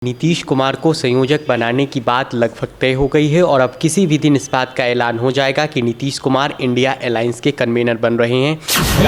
नीतीश कुमार को संयोजक बनाने की बात लगभग तय हो गई है और अब किसी भी दिन इस बात का ऐलान हो जाएगा कि नीतीश कुमार इंडिया अलायंस के कन्वीनर बन रहे हैं।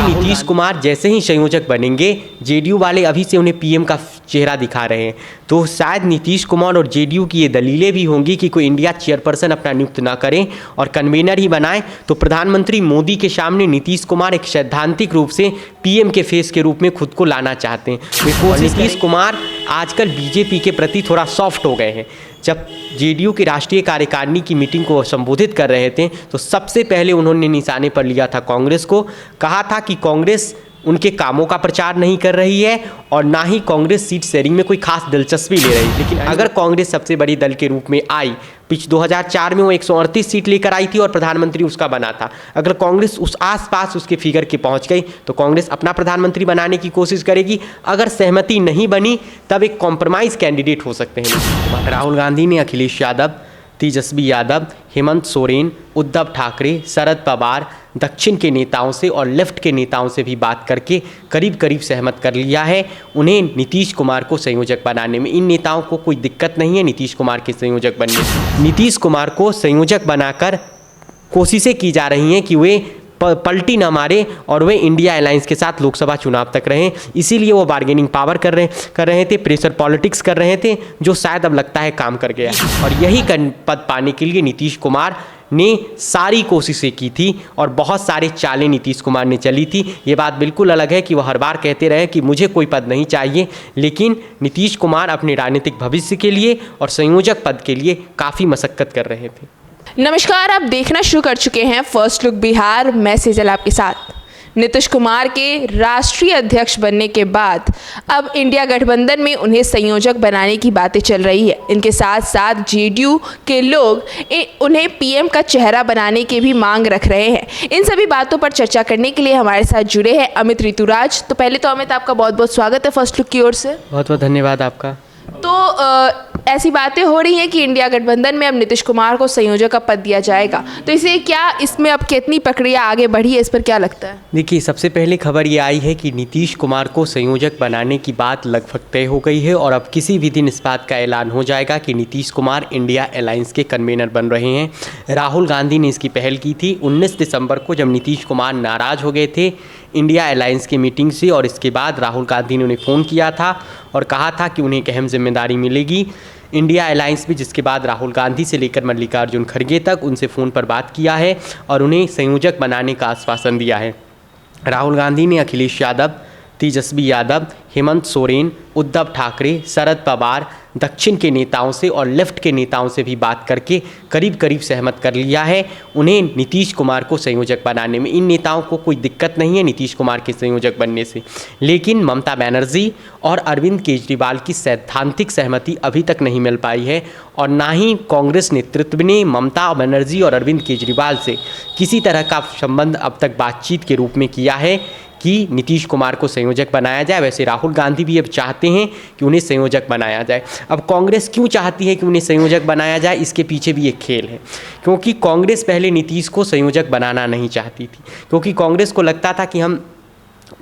नीतीश कुमार जैसे ही संयोजक बनेंगे, जेडीयू वाले अभी से उन्हें पीएम का चेहरा दिखा रहे हैं, तो शायद नीतीश कुमार और जेडीयू की ये दलीलें भी होंगी कि कोई इंडिया चेयरपर्सन अपना नियुक्त ना करें और कन्वीनर ही बनाए, तो प्रधानमंत्री मोदी के सामने नीतीश कुमार एक सैद्धांतिक रूप से पीएम के फेस के रूप में खुद को लाना चाहते हैं। नीतीश कुमार आजकल बीजेपी के प्रति थोड़ा सॉफ्ट हो गए हैं। जब जेडीयू की राष्ट्रीय कार्यकारिणी की मीटिंग को संबोधित कर रहे थे तो सबसे पहले उन्होंने निशाने पर लिया था कांग्रेस को। कहा था कि कांग्रेस उनके कामों का प्रचार नहीं कर रही है और ना ही कांग्रेस सीट शेयरिंग में कोई खास दिलचस्पी ले रही है। लेकिन अगर कांग्रेस सबसे बड़ी दल के रूप में आई, 2004 में वो 138 सीट लेकर आई थी और प्रधानमंत्री उसका बना था, अगर कांग्रेस उस आसपास उसके फिगर के पहुंच गई तो कांग्रेस अपना प्रधानमंत्री बनाने की कोशिश करेगी। अगर सहमति नहीं बनी तब एक कॉम्प्रोमाइज़ कैंडिडेट हो सकते हैं। राहुल गांधी ने अखिलेश यादव, तेजस्वी यादव, हेमंत सोरेन, उद्धव ठाकरे, शरद पवार, दक्षिण के नेताओं से और लेफ्ट के नेताओं से भी बात करके करीब करीब सहमत कर लिया है उन्हें नीतीश कुमार को संयोजक बनाने में। इन नेताओं को कोई दिक्कत नहीं है नीतीश कुमार के संयोजक बनने में। नीतीश कुमार को संयोजक बनाकर कोशिशें की जा रही हैं कि वे पलटी न मारे और वे इंडिया अलायंस के साथ लोकसभा चुनाव तक रहें। इसीलिए वो बार्गेनिंग पावर कर रहे थे, प्रेशर पॉलिटिक्स कर रहे थे, जो शायद अब लगता है काम कर गया। और यही पद पाने के लिए नीतीश कुमार ने सारी कोशिशें की थी और बहुत सारे चालें नीतीश कुमार ने चली थी। ये बात बिल्कुल अलग है कि वह हर बार कहते रहे कि मुझे कोई पद नहीं चाहिए, लेकिन नीतीश कुमार अपने राजनीतिक भविष्य के लिए और संयोजक पद के लिए काफ़ी मशक्कत कर रहे थे। नमस्कार, आप देखना शुरू कर चुके हैं फर्स्ट लुक बिहार। मैं सेजल आपके साथ। नीतीश कुमार के राष्ट्रीय अध्यक्ष बनने के बाद अब इंडिया गठबंधन में उन्हें संयोजक बनाने की बातें चल रही है। इनके साथ साथ जेडीयू के लोग उन्हें पीएम का चेहरा बनाने की भी मांग रख रहे हैं। इन सभी बातों पर चर्चा करने के लिए हमारे साथ जुड़े हैं अमित ऋतुराज। तो पहले तो अमित, आपका बहुत बहुत स्वागत है फर्स्ट लुक की ओर से। बहुत बहुत धन्यवाद आपका। तो ऐसी बातें हो रही हैं कि इंडिया गठबंधन में अब नीतीश कुमार को संयोजक का पद दिया जाएगा, तो इसमें अब कितनी प्रक्रिया आगे बढ़ी है, इस पर क्या लगता है? देखिए, सबसे पहले खबर ये आई है कि नीतीश कुमार को संयोजक बनाने की बात लगभग तय हो गई है और अब किसी भी दिन इस बात का ऐलान हो जाएगा कि नीतीश कुमार इंडिया अलायंस के कन्वीनर बन रहे हैं। राहुल गांधी ने इसकी पहल की थी 19 दिसंबर को, जब नीतीश कुमार नाराज़ हो गए थे इंडिया अलायंस की मीटिंग से, और इसके बाद राहुल गांधी ने उन्हें फ़ोन किया था और कहा था कि उन्हें एक अहम जिम्मेदारी मिलेगी इंडिया अलायंस में, जिसके बाद राहुल गांधी से लेकर मल्लिकार्जुन खड़गे तक उनसे फ़ोन पर बात किया है और उन्हें संयोजक बनाने का आश्वासन दिया है। राहुल गांधी ने अखिलेश यादव, तेजस्वी यादव, हेमंत सोरेन, उद्धव ठाकरे, शरद पवार, दक्षिण के नेताओं से और लेफ्ट के नेताओं से भी बात करके करीब करीब सहमत कर लिया है उन्हें नीतीश कुमार को संयोजक बनाने में। इन नेताओं को कोई दिक्कत नहीं है नीतीश कुमार के संयोजक बनने से, लेकिन ममता बनर्जी और अरविंद केजरीवाल की सैद्धांतिक सहमति अभी तक नहीं मिल पाई है और ना ही कांग्रेस नेतृत्व ने ममता बनर्जी और अरविंद केजरीवाल से किसी तरह का संबंध अब तक बातचीत के रूप में किया है कि नीतीश कुमार को संयोजक बनाया जाए। वैसे राहुल गांधी भी अब चाहते हैं कि उन्हें संयोजक बनाया जाए। अब कांग्रेस क्यों चाहती है कि उन्हें संयोजक बनाया जाए, इसके पीछे भी एक खेल है, क्योंकि कांग्रेस पहले नीतीश को संयोजक बनाना नहीं चाहती थी, क्योंकि कांग्रेस को लगता था कि हम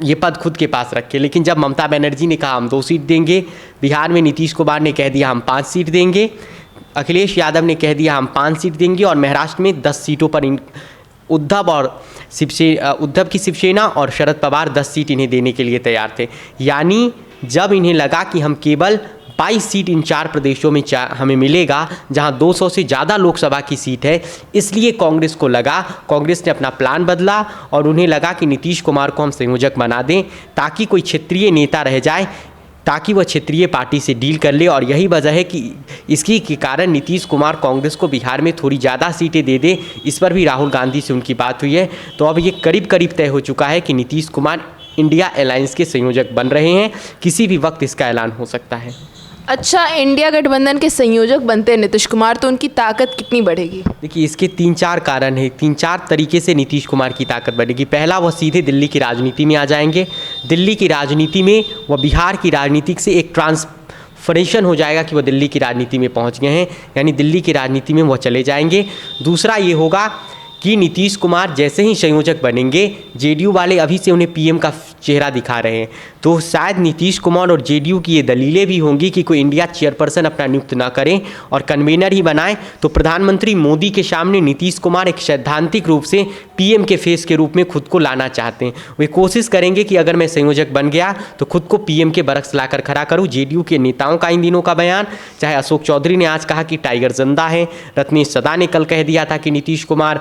ये पद खुद के पास रखें। लेकिन जब ममता बनर्जी ने कहा हम 2 सीट देंगे, बिहार में नीतीश कुमार ने कह दिया हम 5 सीट देंगे, अखिलेश यादव ने कह दिया हम 5 सीट देंगे और महाराष्ट्र में 10 सीटों पर उद्धव की शिवसेना और शरद पवार 10 सीट इन्हें देने के लिए तैयार थे। यानी जब इन्हें लगा कि हम केवल 22 सीट इन 4 प्रदेशों में हमें मिलेगा, जहां 200 से ज़्यादा लोकसभा की सीट है, इसलिए कांग्रेस को लगा, कांग्रेस ने अपना प्लान बदला और उन्हें लगा कि नीतीश कुमार को हम संयोजक बना दें ताकि कोई क्षेत्रीय नेता रह जाए, ताकि वह क्षेत्रीय पार्टी से डील कर ले। और यही वजह है कि इसकी के कारण नीतीश कुमार कांग्रेस को बिहार में थोड़ी ज़्यादा सीटें दे दे, इस पर भी राहुल गांधी से उनकी बात हुई है। तो अब ये करीब करीब तय हो चुका है कि नीतीश कुमार इंडिया अलायंस के संयोजक बन रहे हैं। किसी भी वक्त इसका ऐलान हो सकता है। अच्छा, इंडिया गठबंधन के संयोजक बनते हैं नीतीश कुमार, तो उनकी ताकत कितनी बढ़ेगी? देखिए, इसके 3-4 कारण हैं। 3-4 तरीके से नीतीश कुमार की ताकत बढ़ेगी। पहला, वह सीधे दिल्ली की राजनीति में आ जाएंगे। दिल्ली की राजनीति में वह बिहार की राजनीति से एक ट्रांसफरेशन हो जाएगा कि वह दिल्ली की राजनीति में पहुंच गए हैं, यानी दिल्ली की राजनीति में वह चले जाएंगे। दूसरा ये होगा कि नीतीश कुमार जैसे ही संयोजक बनेंगे, जेडीयू वाले अभी से उन्हें पीएम का चेहरा दिखा रहे हैं, तो शायद नीतीश कुमार और जेडीयू की ये दलीलें भी होंगी कि कोई इंडिया चेयरपर्सन अपना नियुक्त ना करें और कन्वेनर ही बनाए, तो प्रधानमंत्री मोदी के सामने नीतीश कुमार एक सैद्धांतिक रूप से पीएम के फेस के रूप में खुद को लाना चाहते हैं। वे कोशिश करेंगे कि अगर मैं संयोजक बन गया तो खुद को पीएम के बरक्स लाकर खड़ा करूं। जेडीयू के नेताओं का इन दिनों का बयान, चाहे अशोक चौधरी ने आज कहा कि टाइगर जिंदा है, रत्नेश सदा ने कल कह दिया था कि नीतीश कुमार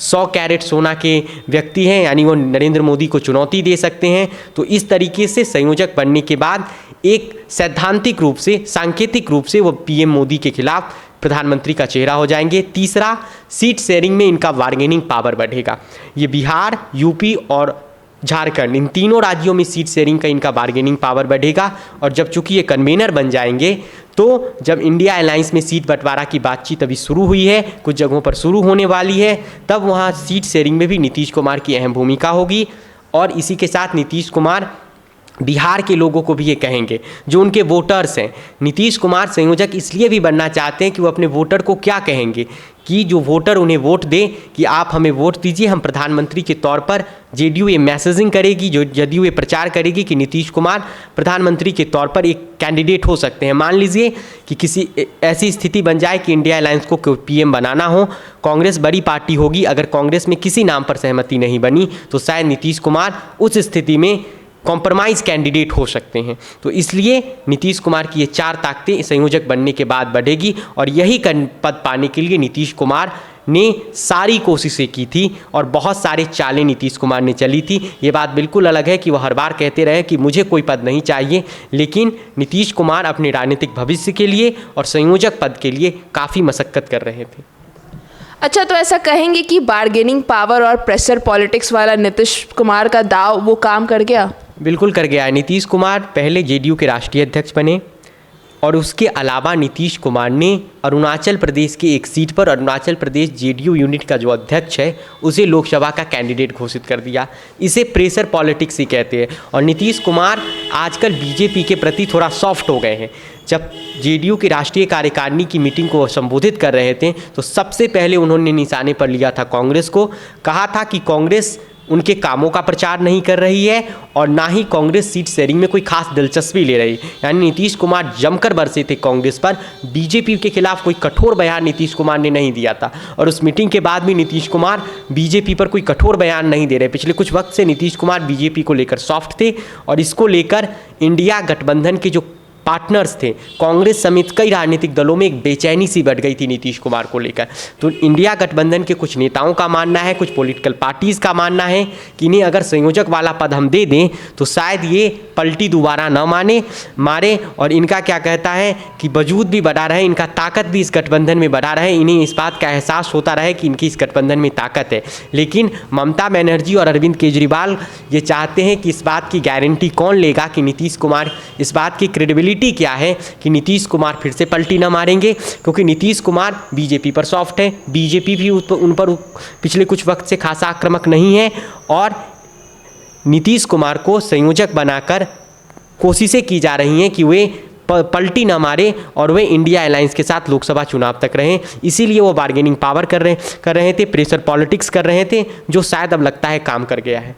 100 कैरेट सोना के व्यक्ति हैं, यानी वो नरेंद्र मोदी को चुनौती दे सकते हैं। तो इस तरीके से संयोजक बनने के बाद एक सैद्धांतिक रूप से, सांकेतिक रूप से वो पीएम मोदी के खिलाफ प्रधानमंत्री का चेहरा हो जाएंगे। तीसरा, सीट शेयरिंग में इनका बार्गेनिंग पावर बढ़ेगा। ये बिहार, यूपी और झारखंड, इन तीनों राज्यों में सीट शेयरिंग का इनका बार्गेनिंग पावर बढ़ेगा। और जब चूंकि ये कन्वेनर बन जाएंगे, तो जब इंडिया अलायंस में सीट बंटवारा की बातचीत अभी शुरू हुई है, कुछ जगहों पर शुरू होने वाली है, तब वहाँ सीट शेयरिंग में भी नीतीश कुमार की अहम भूमिका होगी। और इसी के साथ नीतीश कुमार बिहार के लोगों को भी ये कहेंगे, जो उनके वोटर्स हैं। नीतीश कुमार संयोजक इसलिए भी बनना चाहते हैं कि वो अपने वोटर को क्या कहेंगे, कि जो वोटर उन्हें वोट दे कि आप हमें वोट दीजिए, हम प्रधानमंत्री के तौर पर, जेडीयू ये मैसेजिंग करेगी, जो जेडीयू ये प्रचार करेगी कि नीतीश कुमार प्रधानमंत्री के तौर पर एक कैंडिडेट हो सकते हैं। मान लीजिए कि किसी ऐसी स्थिति बन जाए कि इंडिया अलायंस को पीएम बनाना हो, कांग्रेस बड़ी पार्टी होगी, अगर कांग्रेस में किसी नाम पर सहमति नहीं बनी तो शायद नीतीश कुमार उस स्थिति में कॉम्प्रोमाइज़ कैंडिडेट हो सकते हैं। तो इसलिए नीतीश कुमार की ये 4 ताकतें संयोजक बनने के बाद बढ़ेगी, और यही पद पाने के लिए नीतीश कुमार ने सारी कोशिशें की थी और बहुत सारे चालें नीतीश कुमार ने चली थी। ये बात बिल्कुल अलग है कि वह हर बार कहते रहे कि मुझे कोई पद नहीं चाहिए, लेकिन नीतीश कुमार अपने राजनीतिक भविष्य के लिए और संयोजक पद के लिए काफ़ी मशक्कत कर रहे थे। अच्छा, तो ऐसा कहेंगे कि बार्गेनिंग पावर और प्रेशर पॉलिटिक्स वाला नीतीश कुमार का दाव वो काम कर गया? बिल्कुल कर गया है। नीतीश कुमार पहले जेडीयू के राष्ट्रीय अध्यक्ष बने, और उसके अलावा नीतीश कुमार ने अरुणाचल प्रदेश की एक सीट पर, अरुणाचल प्रदेश जेडीयू यूनिट का जो अध्यक्ष है, उसे लोकसभा का कैंडिडेट घोषित कर दिया। इसे प्रेशर पॉलिटिक्स ही कहते हैं। और नीतीश कुमार आजकल बीजेपी के प्रति थोड़ा सॉफ्ट हो गए हैं। जब जेडीयू की राष्ट्रीय कार्यकारिणी की मीटिंग को संबोधित कर रहे थे, तो सबसे पहले उन्होंने निशाने पर लिया था कांग्रेस को। कहा था कि कांग्रेस उनके कामों का प्रचार नहीं कर रही है और ना ही कांग्रेस सीट शेयरिंग में कोई खास दिलचस्पी ले रही। यानी नीतीश कुमार जमकर बरसे थे कांग्रेस पर। बीजेपी के खिलाफ कोई कठोर बयान नीतीश कुमार ने नहीं दिया था, और उस मीटिंग के बाद भी नीतीश कुमार बीजेपी पर कोई कठोर बयान नहीं दे रहे। पिछले कुछ वक्त से नीतीश कुमार बीजेपी को लेकर सॉफ्ट थे, और इसको लेकर इंडिया गठबंधन के जो पार्टनर्स थे, कांग्रेस समेत कई राजनीतिक दलों में एक बेचैनी सी बढ़ गई थी नीतीश कुमार को लेकर। तो इंडिया गठबंधन के कुछ नेताओं का मानना है, कुछ पॉलिटिकल पार्टीज़ का मानना है कि इन्हें अगर संयोजक वाला पद हम दे दें तो शायद ये पलटी दोबारा न मारे, और इनका क्या कहता है कि वजूद भी बढ़ा रहे, इनका ताकत भी इस गठबंधन में बढ़ा रहे, इन्हें इस बात का एहसास होता रहे कि इनकी इस गठबंधन में ताकत है। लेकिन ममता बनर्जी और अरविंद केजरीवाल ये चाहते हैं कि इस बात की गारंटी कौन लेगा कि नीतीश कुमार, इस बात की क्रेडिबिलिटी क्या है कि नीतीश कुमार फिर से पलटी न मारेंगे, क्योंकि नीतीश कुमार बीजेपी पर सॉफ्ट है, बीजेपी भी उन पर पिछले कुछ वक्त से खासा आक्रामक नहीं है, और नीतीश कुमार को संयोजक बनाकर कोशिशें की जा रही हैं कि वे पलटी ना मारे और वे इंडिया अलायंस के साथ लोकसभा चुनाव तक रहें। इसीलिए वो बार्गेनिंग पावर कर रहे थे, प्रेशर पॉलिटिक्स कर रहे थे, जो शायद अब लगता है काम कर गया है।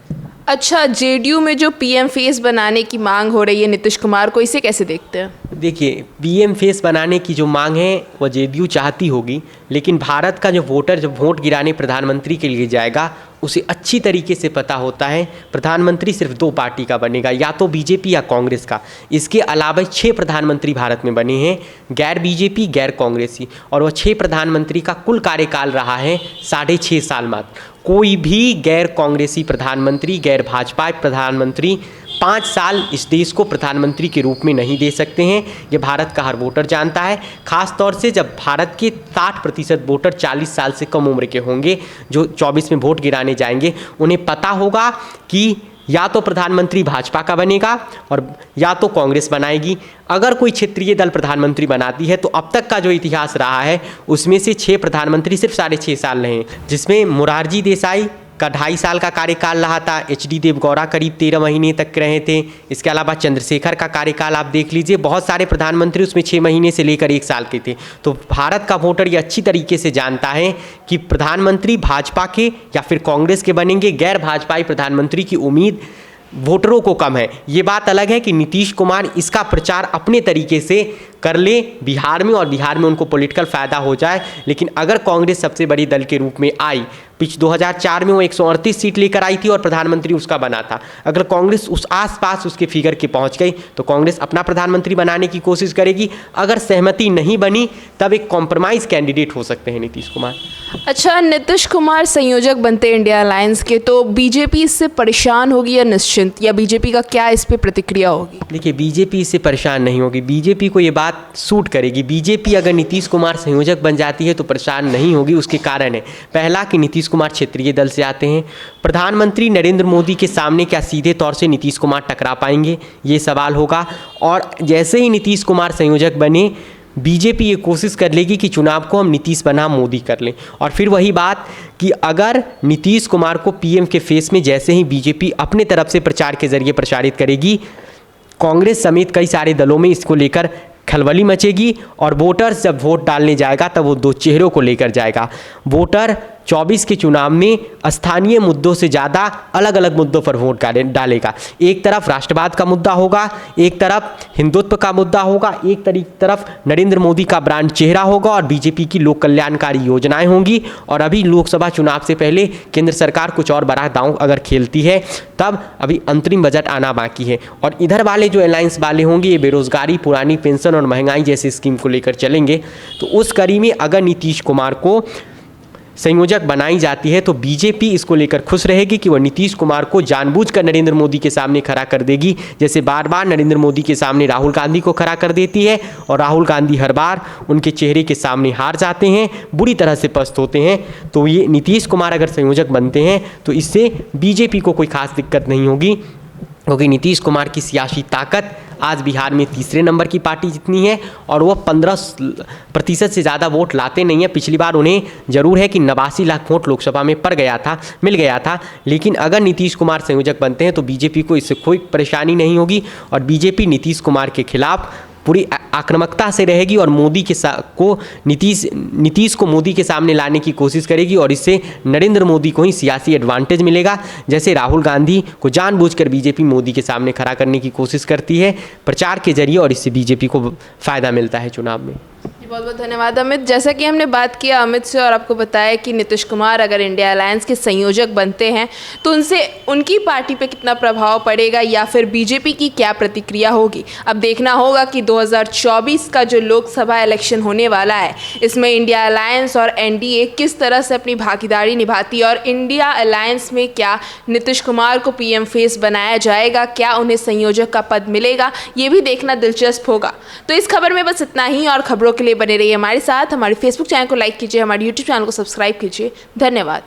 अच्छा, जेडीयू में जो पीएम फेस बनाने की मांग हो रही है नीतीश कुमार को, इसे कैसे देखते हैं? देखिए, पीएम फेस बनाने की जो मांग है वो जेडीयू चाहती होगी, लेकिन भारत का जो वोटर जब वोट गिराने प्रधानमंत्री के लिए जाएगा, उसे अच्छी तरीके से पता होता है प्रधानमंत्री सिर्फ 2 पार्टी का बनेगा, या तो बीजेपी या कांग्रेस का। इसके अलावा 6 प्रधानमंत्री भारत में बने हैं, गैर बीजेपी गैर कांग्रेसी, और वह 6 प्रधानमंत्री का कुल कार्यकाल रहा है 6.5 साल मात्र। कोई भी गैर कांग्रेसी प्रधानमंत्री, गैर भाजपा प्रधानमंत्री 5 साल इस देश को प्रधानमंत्री के रूप में नहीं दे सकते हैं। ये भारत का हर वोटर जानता है, खास तौर से जब भारत के 60% वोटर 40 साल से कम उम्र के होंगे, जो 24 में वोट गिराने जाएंगे। उन्हें पता होगा कि या तो प्रधानमंत्री भाजपा का बनेगा और या तो कांग्रेस बनाएगी। अगर कोई क्षेत्रीय दल प्रधानमंत्री बनाती है तो अब तक का जो इतिहास रहा है उसमें से 6 प्रधानमंत्री सिर्फ 6.5 साल रहे, जिसमें मोरारजी देसाई, का 2.5 साल का कार्यकाल रहा था। HD देवगौड़ा करीब 13 महीने तक रहे थे। इसके अलावा चंद्रशेखर का कार्यकाल आप देख लीजिए, बहुत सारे प्रधानमंत्री उसमें 6 महीने से लेकर 1 साल के थे। तो भारत का वोटर ये अच्छी तरीके से जानता है कि प्रधानमंत्री भाजपा के या फिर कांग्रेस के बनेंगे, गैर भाजपाई प्रधानमंत्री की उम्मीद वोटरों को कम है। ये बात अलग है कि नीतीश कुमार इसका प्रचार अपने तरीके से कर ले बिहार में और बिहार में उनको पॉलिटिकल फ़ायदा हो जाए। लेकिन अगर कांग्रेस सबसे बड़ी दल के रूप में आई, पिछ 2004 में वो 138 सीट लेकर आई थी और प्रधानमंत्री उसका बना था, अगर कांग्रेस उस आसपास उसके फिगर के पहुंच गई तो कांग्रेस अपना प्रधानमंत्री बनाने की कोशिश करेगी। अगर सहमति नहीं बनी तब एक कॉम्प्रोमाइज़ कैंडिडेट हो सकते हैं नीतीश कुमार। अच्छा, नीतीश कुमार संयोजक बनते इंडिया अलायंस के तो बीजेपी इससे परेशान होगी या निश्चिंत, या बीजेपी का क्या इस पे प्रतिक्रिया होगी? देखिए, बीजेपी इससे परेशान नहीं होगी, बीजेपी को ये बात सूट करेगी। बीजेपी अगर नीतीश कुमार संयोजक बन जाती है तो परेशान नहीं होगी। उसके कारण है, पहला कि नीतीश कुमार क्षेत्रीय दल से आते हैं। प्रधानमंत्री नरेंद्र मोदी के सामने क्या सीधे तौर से नीतीश कुमार टकरा पाएंगे, ये सवाल होगा। और जैसे ही नीतीश कुमार संयोजक बने, बीजेपी ये कोशिश कर लेगी कि चुनाव को हम नीतीश बनाम मोदी कर लें। और फिर वही बात कि अगर नीतीश कुमार को पीएम के फेस में जैसे ही बीजेपी अपने तरफ से प्रचार के जरिए प्रचारित करेगी, कांग्रेस समेत कई सारे दलों में इसको लेकर खलबली मचेगी और वोटर्स जब वोट डालने जाएगा तब वो दो चेहरों को लेकर जाएगा। वोटर 24 के चुनाव में स्थानीय मुद्दों से ज़्यादा अलग अलग मुद्दों पर वोट डालेगा। एक तरफ राष्ट्रवाद का मुद्दा होगा, एक तरफ हिंदुत्व का मुद्दा होगा, एक तरफ नरेंद्र मोदी का ब्रांड चेहरा होगा और बीजेपी की लोक कल्याणकारी योजनाएं होंगी। और अभी लोकसभा चुनाव से पहले केंद्र सरकार कुछ और बड़ा दांव अगर खेलती है तब अभी अंतरिम बजट आना बाकी है। और इधर वाले जो अलायंस वाले होंगे ये बेरोजगारी, पुरानी पेंशन और महंगाई जैसी स्कीम को लेकर चलेंगे। तो उस कड़ी में अगर नीतीश कुमार को संयोजक बनाई जाती है तो बीजेपी इसको लेकर खुश रहेगी कि वह नीतीश कुमार को जानबूझकर नरेंद्र मोदी के सामने खड़ा कर देगी, जैसे बार बार नरेंद्र मोदी के सामने राहुल गांधी को खड़ा कर देती है और राहुल गांधी हर बार उनके चेहरे के सामने हार जाते हैं, बुरी तरह से पस्त होते हैं। तो ये नीतीश कुमार अगर संयोजक बनते हैं तो इससे बीजेपी को कोई खास दिक्कत नहीं होगी, क्योंकि नीतीश कुमार की सियासी ताकत आज बिहार में तीसरे नंबर की पार्टी जितनी है और वो 15% से ज़्यादा वोट लाते नहीं हैं। पिछली बार उन्हें ज़रूर है कि 89 लाख वोट लोकसभा में मिल गया था। लेकिन अगर नीतीश कुमार संयोजक बनते हैं तो बीजेपी को इससे कोई परेशानी नहीं होगी और बीजेपी नीतीश कुमार के खिलाफ पूरी आक्रामकता से रहेगी और नीतीश को मोदी के सामने लाने की कोशिश करेगी और इससे नरेंद्र मोदी को ही सियासी एडवांटेज मिलेगा। जैसे राहुल गांधी को जानबूझकर बीजेपी मोदी के सामने खड़ा करने की कोशिश करती है प्रचार के जरिए और इससे बीजेपी को फ़ायदा मिलता है चुनाव में। बहुत बहुत धन्यवाद अमित। जैसा कि हमने बात किया अमित से और आपको बताया कि नीतीश कुमार अगर इंडिया अलायंस के संयोजक बनते हैं तो उनसे उनकी पार्टी पे कितना प्रभाव पड़ेगा या फिर बीजेपी की क्या प्रतिक्रिया होगी। अब देखना होगा कि 2024 का जो लोकसभा इलेक्शन होने वाला है इसमें इंडिया अलायंस और एनडीए किस तरह से अपनी भागीदारी निभाती है और इंडिया अलायंस में क्या नीतीश कुमार को पीएम फेस बनाया जाएगा, क्या उन्हें संयोजक का पद मिलेगा, ये भी देखना दिलचस्प होगा। तो इस खबर में बस इतना ही और खबरों के लिए बने रहिए हमारे साथ। हमारे फेसबुक चैनल को लाइक कीजिए, हमारे यूट्यूब चैनल को सब्सक्राइब कीजिए। धन्यवाद।